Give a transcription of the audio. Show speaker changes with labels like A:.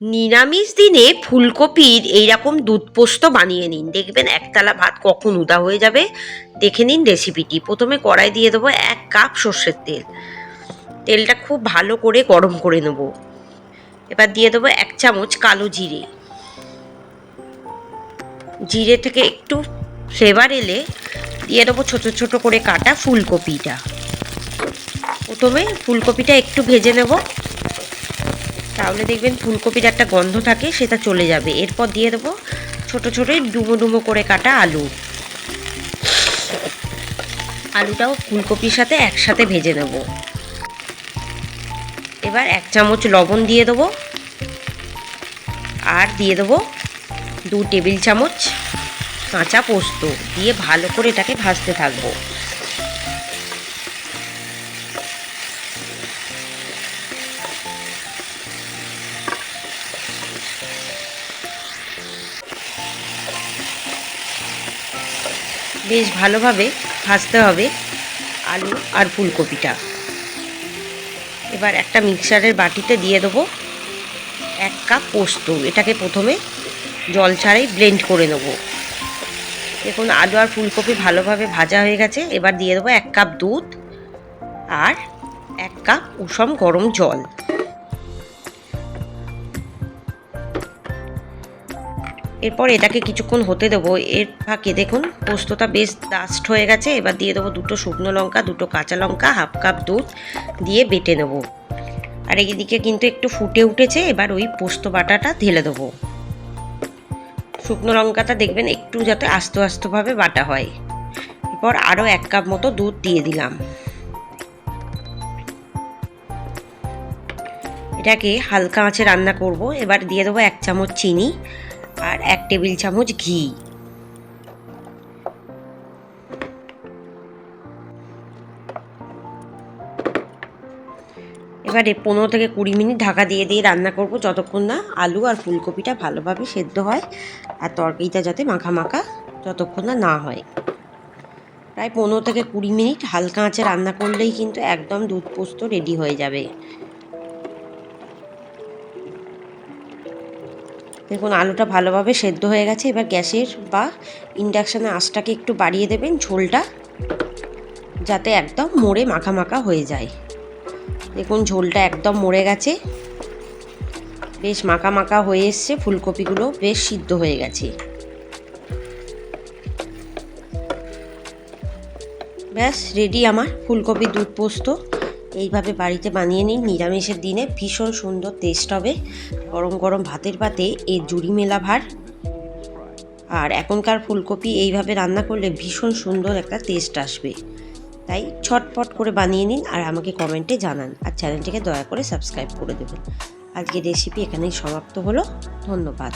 A: নিরামিষ দিনে ফুলকপির এইরকম দুধ পোস্ত বানিয়ে নিন, দেখবেন একতলা ভাত কখন উদা হয়ে যাবে। দেখে নিন রেসিপিটি। প্রথমে কড়াই দিয়ে দেবো 1 কাপ সর্ষের তেল। তেলটা খুব ভালো করে গরম করে নেব। এবার দিয়ে দেবো 1 চামচ কালো জিরে। জিরে থেকে একটু ফ্লেভার এলে দিয়ে দেবো ছোট ছোট করে কাটা ফুলকপিটা। প্রথমে ফুলকপিটা একটু ভেজে নেব, তাহলে দেখবেন ফুলকপির একটা গন্ধ থাকে, সেটা চলে যাবে। এরপর দিয়ে দেবো ছোট ছোট ডুমো ডুমো করে কাটা আলু। আলুটাও ফুলকপির সাথে একসাথে ভেজে নেব। এবার 1 চামচ লবণ দিয়ে দেবো, আর দিয়ে দেবো 2 টেবিল চামচ কাঁচা পোস্ত দিয়ে ভালো করে এটাকে ভাজতে থাকবো। বেশ ভালোভাবে ভাজতে হবে আলু আর ফুলকপিটা। এবার একটা মিক্সারের বাটিতে দিয়ে দেবো 1 কাপ পোস্ত। এটাকে প্রথমে জল ছাড়াই ব্লেন্ড করে নেব। দেখুন আলু আর ফুলকপি ভালোভাবে ভাজা হয়ে গেছে। এবার দিয়ে দেবো 1 কাপ দুধ আর 1 কাপ উষম গরম জল। এরপর এটাকে কিছুক্ষণ হতে দেবো। এর ফাঁকে দেখুন পোস্তটা বেশ ডাস্ট হয়ে গেছে। এবার দিয়ে দেবো 2টো শুকনো লঙ্কা, 2টো কাঁচা লঙ্কা, 1/2 কাপ দুধ দিয়ে বেটে নেব। আর এইদিকে কিন্তু একটু ফুটে উঠেছে। এবার ওই পোস্ত বাটাটা ঢেলে দেবো। শুকনো লঙ্কাটা দেখবেন একটু যাতে আস্তে আস্তেভাবে বাটা হয়। এরপর আরও 1 কাপ মতো দুধ দিয়ে দিলাম। এটাকে হালকা আঁচে রান্না করব। এবার দিয়ে দেবো 1 চামচ চিনি আর 1 টেবিল চামচ ঘি। এবারে 15 থেকে 20 মিনিট ঢাকা দিয়ে দিয়ে রান্না করব, যতক্ষণ না আলু আর ফুলকপিটা ভালোভাবে সেদ্ধ হয় আর তরকারিটা যাতে মাখা মাখা যতক্ষণ না হয়। প্রায় 15 থেকে 20 মিনিট হালকা আঁচে রান্না করলেই কিন্তু একদম দুধ পোস্ত রেডি হয়ে যাবে। দেখুন আলুটা ভালোভাবে সেদ্ধ হয়ে গেছে। এবার গ্যাসের বা ইন্ডাকশানের আঁচটাকে একটু বাড়িয়ে দেবেন, ঝোলটা যাতে একদম মরে মাখা মাখা হয়ে যায়। দেখুন ঝোলটা একদম মরে গেছে, বেশ মাখা মাখা হয়ে এসছে। ফুলকপিগুলো বেশ সিদ্ধ হয়ে গেছে। ব্যাস রেডি আমার ফুলকপির দুধ পোস্ত। এইভাবে বাড়িতে বানিয়ে নিন, নিরামিষের দিনে ভীষণ সুন্দর টেস্ট হবে। গরম গরম ভাতের পাতে এর জুড়ি মেলা ভার। আর এখনকার ফুলকপি এইভাবে রান্না করলে ভীষণ সুন্দর একটা টেস্ট আসবে। তাই ছটপট করে বানিয়ে নিন আর আমাকে কমেন্টে জানান। আর চ্যানেলটিকে দয়া করে সাবস্ক্রাইব করে দেবেন। আজকের রেসিপি এখানেই সমাপ্ত হলো। ধন্যবাদ।